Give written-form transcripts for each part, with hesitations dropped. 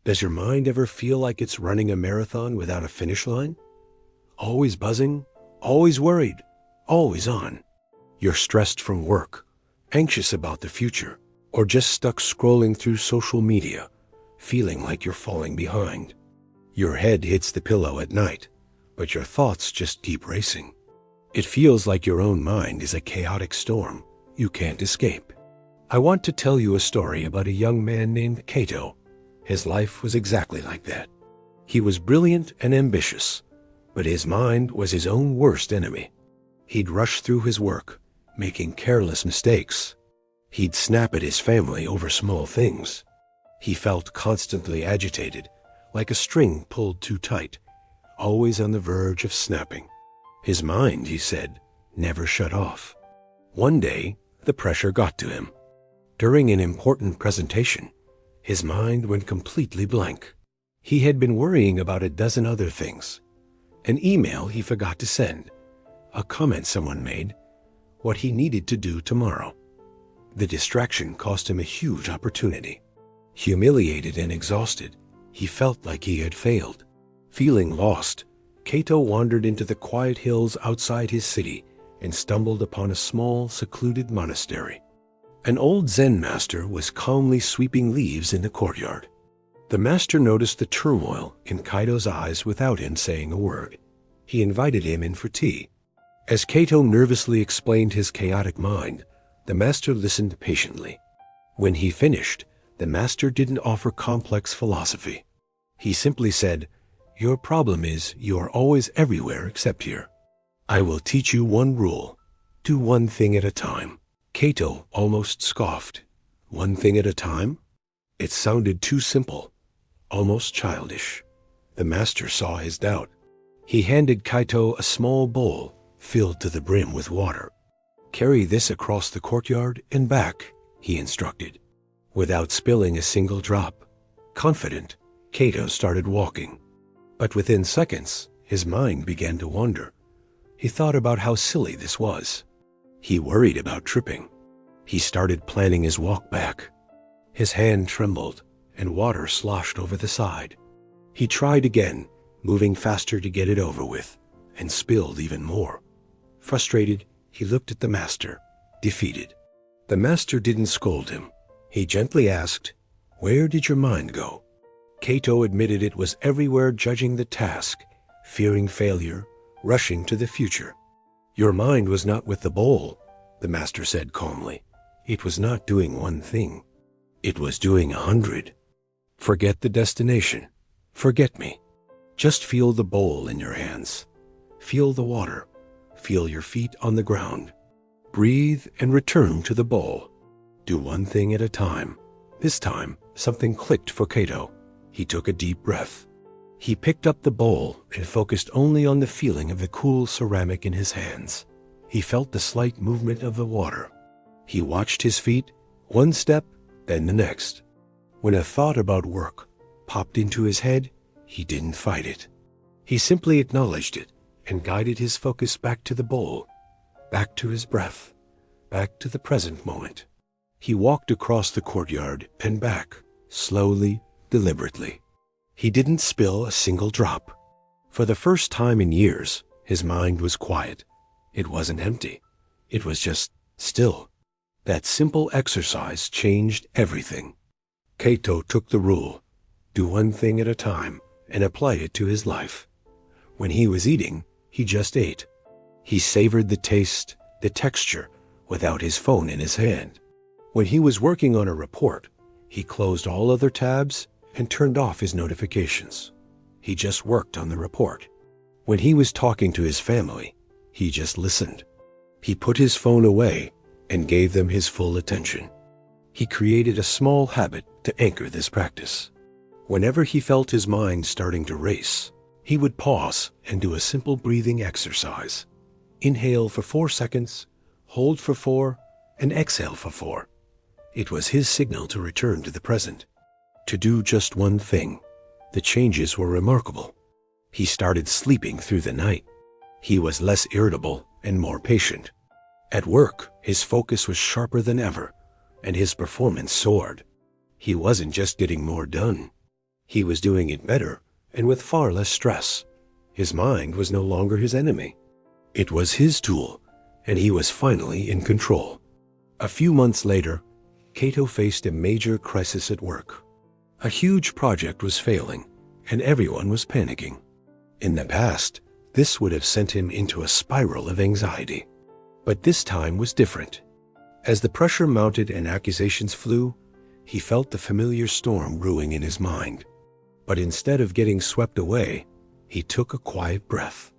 Does your mind ever feel like it's running a marathon without a finish line? Always buzzing, always worried, always on. You're stressed from work, anxious about the future, or just stuck scrolling through social media, feeling like you're falling behind. Your head hits the pillow at night, but your thoughts just keep racing. It feels like your own mind is a chaotic storm you can't escape. I want to tell you a story about a young man named Kato. His life was exactly like that. He was brilliant and ambitious, but his mind was his own worst enemy. He'd rush through his work, making careless mistakes. He'd snap at his family over small things. He felt constantly agitated, like a string pulled too tight, always on the verge of snapping. His mind, he said, never shut off. One day, the pressure got to him. During an important presentation, his mind went completely blank. He had been worrying about a dozen other things. An email he forgot to send, a comment someone made, what he needed to do tomorrow. The distraction cost him a huge opportunity. Humiliated and exhausted, he felt like he had failed. Feeling lost, Kato wandered into the quiet hills outside his city and stumbled upon a small, secluded monastery. An old Zen master was calmly sweeping leaves in the courtyard. The master noticed the turmoil in Kato's eyes without him saying a word. He invited him in for tea. As Kato nervously explained his chaotic mind, the master listened patiently. When he finished, the master didn't offer complex philosophy. He simply said, "Your problem is you are always everywhere except here. I will teach you one rule. Do one thing at a time." Kato almost scoffed. One thing at a time? It sounded too simple, almost childish. The master saw his doubt. He handed Kaito a small bowl filled to the brim with water. "Carry this across the courtyard and back," he instructed. Without spilling a single drop, confident, Kato started walking. But within seconds, his mind began to wander. He thought about how silly this was. He worried about tripping. He started planning his walk back. His hand trembled, and water sloshed over the side. He tried again, moving faster to get it over with, and spilled even more. Frustrated, he looked at the master, defeated. The master didn't scold him. He gently asked, "Where did your mind go?" Kato admitted it was everywhere, judging the task, fearing failure, rushing to the future. "Your mind was not with the bowl," the master said calmly. "It was not doing one thing. It was doing 100. Forget the destination. Forget me. Just feel the bowl in your hands. Feel the water. Feel your feet on the ground. Breathe and return to the bowl. Do one thing at a time." This time, something clicked for Kato. He took a deep breath. He picked up the bowl and focused only on the feeling of the cool ceramic in his hands. He felt the slight movement of the water. He watched his feet, one step, then the next. When a thought about work popped into his head, he didn't fight it. He simply acknowledged it and guided his focus back to the bowl, back to his breath, back to the present moment. He walked across the courtyard and back, slowly, deliberately. He didn't spill a single drop. For the first time in years, his mind was quiet. It wasn't empty. It was just still. That simple exercise changed everything. Kato took the rule, do one thing at a time, and apply it to his life. When he was eating, he just ate. He savored the taste, the texture, without his phone in his hand. When he was working on a report, he closed all other tabs and turned off his notifications. He just worked on the report. When he was talking to his family, he just listened. He put his phone away and gave them his full attention. He created a small habit to anchor this practice. Whenever he felt his mind starting to race, he would pause and do a simple breathing exercise. Inhale for 4 seconds, hold for 4, and exhale for 4. It was his signal to return to the present, to do just one thing. The changes were remarkable. He started sleeping through the night. He was less irritable and more patient. At work, his focus was sharper than ever, and his performance soared. He wasn't just getting more done. He was doing it better and with far less stress. His mind was no longer his enemy. It was his tool, and he was finally in control. A few months later, Cato faced a major crisis at work. A huge project was failing, and everyone was panicking. In the past, this would have sent him into a spiral of anxiety. But this time was different. As the pressure mounted and accusations flew, he felt the familiar storm brewing in his mind. But instead of getting swept away, he took a quiet breath.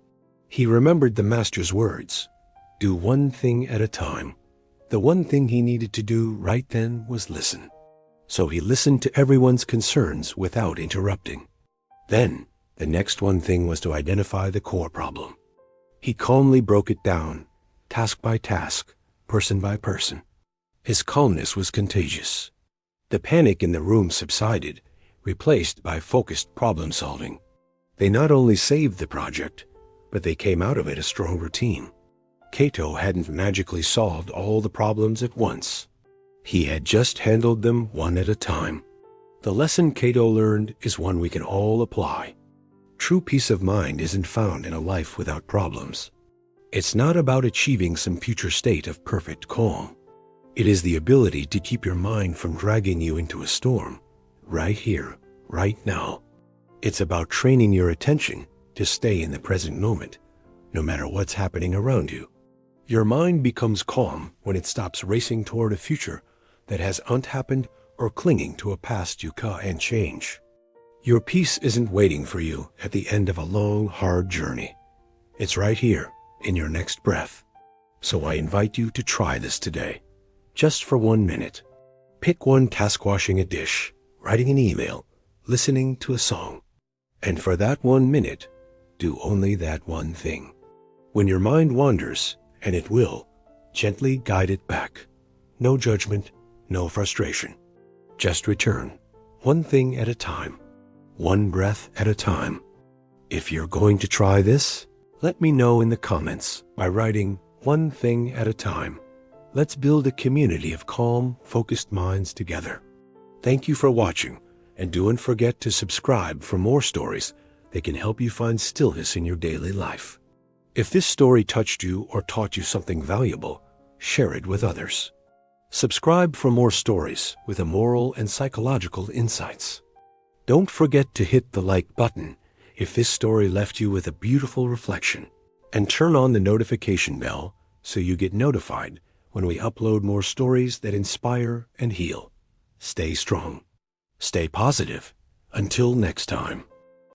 He remembered the master's words, "Do one thing at a time." The one thing he needed to do right then was listen. So he listened to everyone's concerns without interrupting. Then, the next one thing was to identify the core problem. He calmly broke it down, task by task, person by person. His calmness was contagious. The panic in the room subsided, replaced by focused problem-solving. They not only saved the project, but they came out of it a stronger team. Cato hadn't magically solved all the problems at once. He had just handled them one at a time. The lesson Cato learned is one we can all apply. True peace of mind isn't found in a life without problems. It's not about achieving some future state of perfect calm. It is the ability to keep your mind from dragging you into a storm, right here, right now. It's about training your attention to stay in the present moment, no matter what's happening around you. Your mind becomes calm when it stops racing toward a future that hasn't happened or clinging to a past you can't change. Your peace isn't waiting for you at the end of a long, hard journey. It's right here, in your next breath. So I invite you to try this today, just for 1 minute. Pick one task: washing a dish, writing an email, listening to a song. And for that 1 minute, do only that one thing. When your mind wanders, and it will, gently guide it back. No judgment, no frustration. Just return, one thing at a time, one breath at a time. If you're going to try this, let me know in the comments by writing "one thing at a time." Let's build a community of calm, focused minds together. Thank you for watching, and don't forget to subscribe for more stories that can help you find stillness in your daily life. If this story touched you or taught you something valuable, share it with others. Subscribe for more stories with a moral and psychological insights. Don't forget to hit the like button if this story left you with a beautiful reflection, and turn on the notification bell so you get notified when we upload more stories that inspire and heal. Stay strong. Stay positive. Until next time.